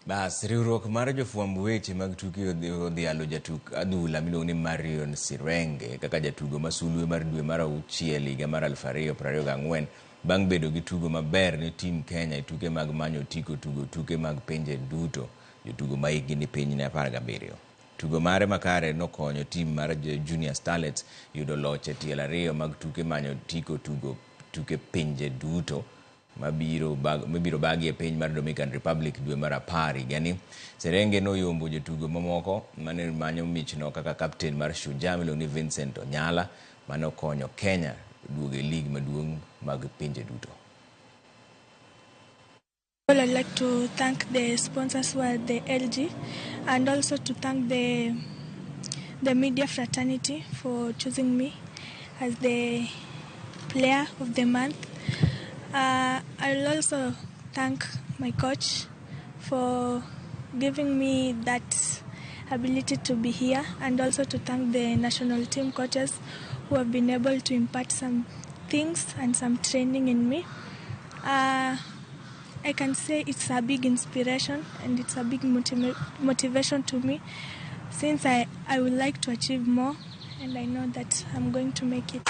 Bas, riwruok mar jofwamb weche mag tuke odhialo jatuk adhula miluongo ni Marion Serenge kaka jatugo masulwe mar dwe mar 6 higa mar 2024 bang' bedo gi tugo maber ne tim Kenya e tuke mag manyo otiko tugo tuke mag pinje duto jotugo ma hikgi ni piny ne 17. Tugo mare makare nokonyo tim mar Junior Starlets yudo loch e tiel 2 mag tuke manyo otiko tugo tuke pinje duto mabiro bagi e piny mar Dominican Republic dwe mar 10 higani. Serenge noyombo jotugo mamoko mane manyo michno kaka kapten mar SJAK miluongo ni Vincent Onyala mane okonyo Kenya duogo e lig maduong' mag pinje duto. Well, I'd like to thank the sponsors who are the LG, and also to thank the media fraternity for choosing me as the player of the month. I'll also thank my coach for giving me that ability to be here, and also to thank the national team coaches who have been able to impart some things and some training in me. I can say it's a big inspiration and it's a big motivation to me, since I would like to achieve more, and I know that I'm going to make it.